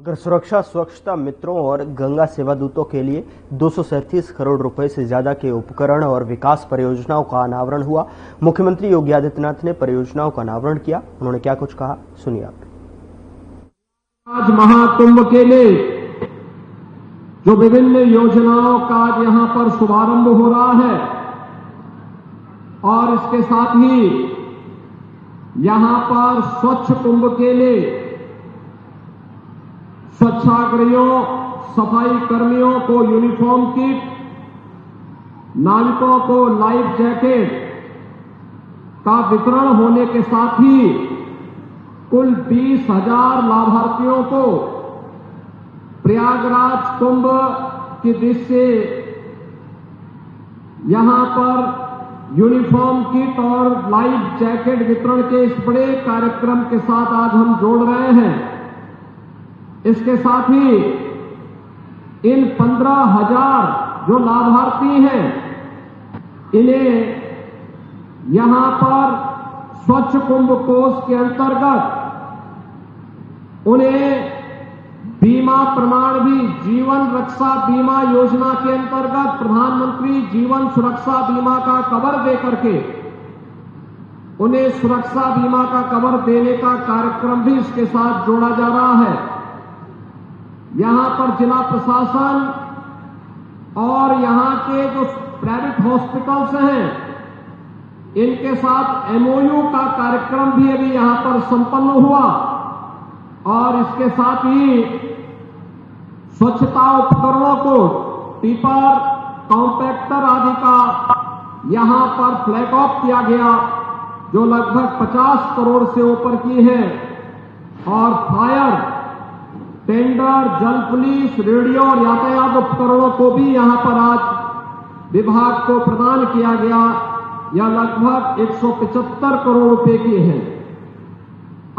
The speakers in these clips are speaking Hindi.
अगर सुरक्षा स्वच्छता मित्रों और गंगा सेवा दूतों के लिए 237 करोड़ रुपए से ज्यादा के उपकरण और विकास परियोजनाओं का अनावरण हुआ। मुख्यमंत्री योगी आदित्यनाथ ने परियोजनाओं का अनावरण किया। उन्होंने क्या कुछ कहा, सुनिए आप। आज महाकुंभ के लिए जो विभिन्न योजनाओं का यहां पर शुभारंभ हो रहा है और इसके साथ ही यहां पर स्वच्छ कुंभ के लिए स्वच्छाग्रहियों, सफाई कर्मियों को यूनिफॉर्म किट, नाविकों को लाइफ जैकेट का वितरण होने के साथ ही कुल 20,000 लाभार्थियों को प्रयागराज कुंभ की दृष्टि से यहां पर यूनिफॉर्म किट और लाइफ जैकेट वितरण के इस बड़े कार्यक्रम के साथ आज हम जोड़ रहे हैं। इसके साथ ही इन 15,000 जो लाभार्थी हैं, इन्हें यहां पर स्वच्छ कुंभ कोष के अंतर्गत उन्हें बीमा प्रमाण भी जीवन रक्षा बीमा योजना के अंतर्गत प्रधानमंत्री जीवन सुरक्षा बीमा का कवर देकर के उन्हें सुरक्षा बीमा का कवर देने का कार्यक्रम भी इसके साथ जोड़ा जा रहा है। यहां पर जिला प्रशासन और यहां के जो प्राइवेट हॉस्पिटल्स हैं, इनके साथ एमओयू का कार्यक्रम भी अभी यहां पर संपन्न हुआ और इसके साथ ही स्वच्छता उपकरणों को टिपर, कॉम्पैक्टर आदि का यहां पर फ्लैग ऑफ किया गया, जो लगभग 50 करोड़ से ऊपर की है। और फायर टेंडर, जल पुलिस, रेडियो और यातायात उपकरणों को भी यहां पर आज विभाग को प्रदान किया गया। यह लगभग 175 करोड़ रुपए की है।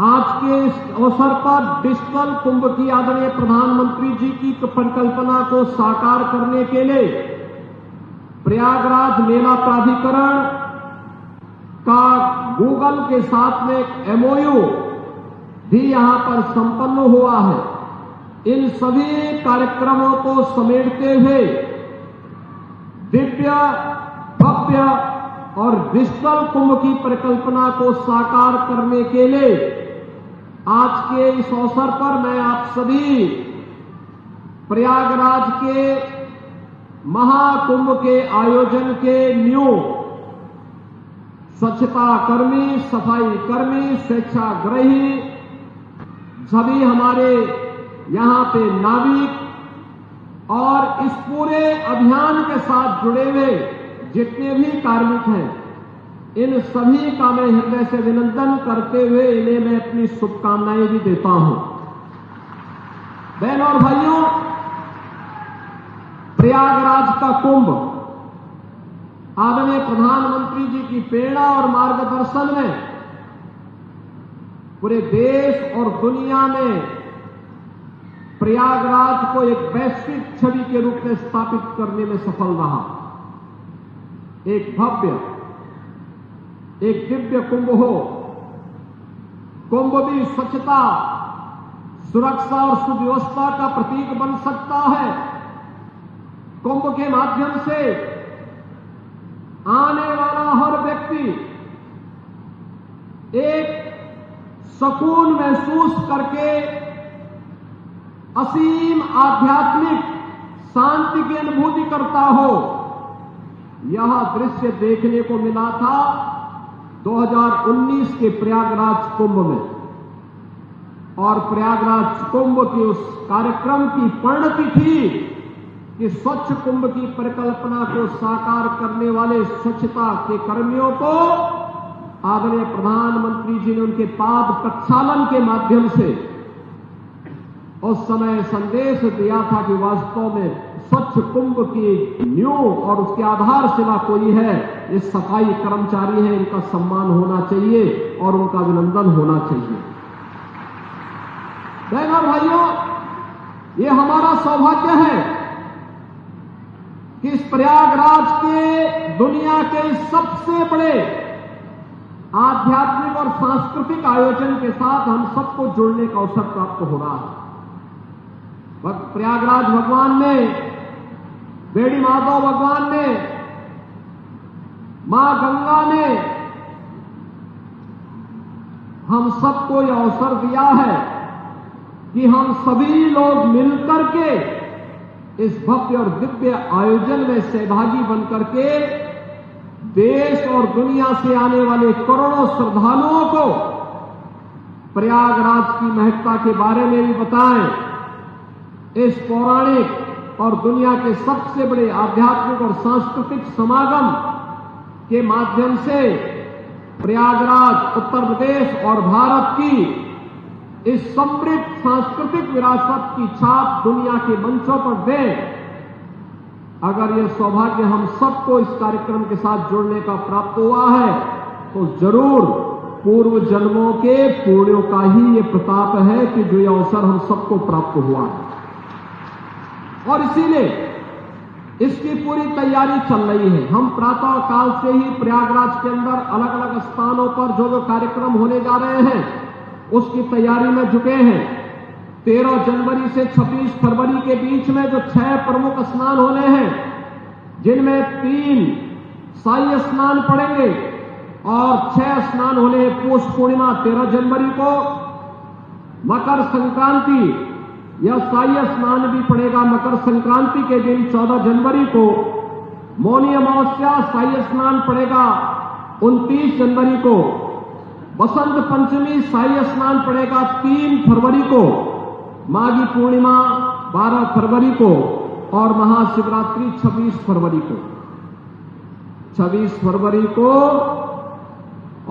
आज के इस अवसर पर डिजिटल कुंभ की आदरणीय प्रधानमंत्री जी की परिकल्पना को साकार करने के लिए प्रयागराज मेला प्राधिकरण का गूगल के साथ में एक एमओयू भी यहां पर संपन्न हुआ है। इन सभी कार्यक्रमों को समेटते हुए दिव्य, भव्य और डिजिटल कुंभ की परिकल्पना को साकार करने के लिए आज के इस अवसर पर मैं आप सभी प्रयागराज के महाकुंभ के आयोजन के न्यू स्वच्छता कर्मी, सफाई कर्मी, स्वेच्छाग्रही, सभी हमारे यहां पे नाविक और इस पूरे अभियान के साथ जुड़े हुए जितने भी कार्मिक हैं, इन सभी का मैं हृदय से अभिनंदन करते हुए इन्हें मैं अपनी शुभकामनाएं भी देता हूं। बहनों और भाइयों, प्रयागराज का कुंभ आदरणीय प्रधानमंत्री जी की प्रेरणा और मार्गदर्शन में पूरे देश और दुनिया में प्रयागराज को एक वैश्विक छवि के रूप में स्थापित करने में सफल रहा। एक भव्य, एक दिव्य कुंभ हो। कुंभ भी स्वच्छता, सुरक्षा और सुव्यवस्था का प्रतीक बन सकता है। कुंभ के माध्यम से आने वाला हर व्यक्ति एक सुकून महसूस करके असीम आध्यात्मिक शांति की अनुभूति करता हो। यह दृश्य देखने को मिला था 2019 के प्रयागराज कुंभ में। और प्रयागराज कुंभ की उस कार्यक्रम की परिणति थी कि स्वच्छ कुंभ की परिकल्पना को साकार करने वाले स्वच्छता के कर्मियों को आदरणीय प्रधानमंत्री जी ने उनके पाद प्रक्षालन के माध्यम से उस समय संदेश दिया था कि वास्तव में स्वच्छ कुंभ की नींव और उसकी आधारशिला कोई है, ये सफाई कर्मचारी हैं, इनका सम्मान होना चाहिए और उनका अभिनंदन होना चाहिए। बहनों और भाइयों, ये हमारा सौभाग्य है कि इस प्रयागराज के दुनिया के सबसे बड़े आध्यात्मिक और सांस्कृतिक आयोजन के साथ हम सबको जुड़ने का अवसर प्राप्त हो रहा है। प्रयागराज भगवान ने, बेड़ी माधव भगवान ने, मां गंगा ने हम सबको यह अवसर दिया है कि हम सभी लोग मिलकर के इस भव्य और दिव्य आयोजन में सहभागी बनकर के देश और दुनिया से आने वाले करोड़ों श्रद्धालुओं को प्रयागराज की महत्ता के बारे में भी बताएं। इस पौराणिक और दुनिया के सबसे बड़े आध्यात्मिक और सांस्कृतिक समागम के माध्यम से प्रयागराज उत्तर प्रदेश और भारत की इस समृद्ध सांस्कृतिक विरासत की छाप दुनिया के मंचों पर दें। अगर यह सौभाग्य हम सबको इस कार्यक्रम के साथ जुड़ने का प्राप्त हुआ है तो जरूर पूर्व जन्मों के पुण्यों का ही ये प्रताप है कि जो ये अवसर हम सबको प्राप्त हुआ है। और इसीलिए इसकी पूरी तैयारी चल रही है। हम प्रातः काल से ही प्रयागराज के अंदर अलग अलग स्थानों पर जो कार्यक्रम होने जा रहे हैं उसकी तैयारी में जुटे हैं। 13 जनवरी से 26 फरवरी के बीच में जो 6 प्रमुख स्नान होने हैं, जिनमें 3 शाही स्नान पड़ेंगे और 6 स्नान होने हैं पौष पूर्णिमा 13 जनवरी को, मकर संक्रांति यह शाही स्नान भी पड़ेगा मकर संक्रांति के दिन 14 जनवरी को, मौनी अमावस्या शाही स्नान पड़ेगा 29 जनवरी को, बसंत पंचमी शाही स्नान पड़ेगा 3 फरवरी को, माघी पूर्णिमा 12 फरवरी को और महाशिवरात्रि 26 फरवरी को। 26 फरवरी को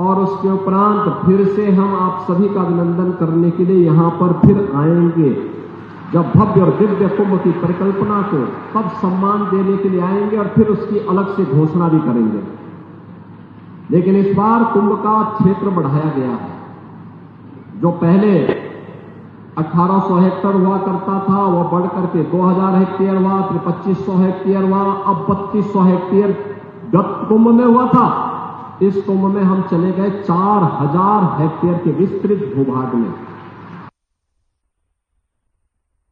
और उसके उपरांत फिर से हम आप सभी का अभिनंदन करने के लिए यहां पर फिर आएंगे। जब भव्य और दिव्य कुंभ की परिकल्पना को तब सम्मान देने के लिए आएंगे और फिर उसकी अलग से घोषणा भी करेंगे। लेकिन इस बार कुंभ का क्षेत्र बढ़ाया गया है। जो पहले 1800 हेक्टेयर हुआ करता था वह बढ़ करके 2000 हेक्टेयर हुआ, फिर 2500 हेक्टेयर हुआ, अब 3200 हेक्टेयर गत कुंभ में हुआ था। इस कुंभ में हम चले गए 4000 हेक्टेयर के विस्तृत भूभाग में।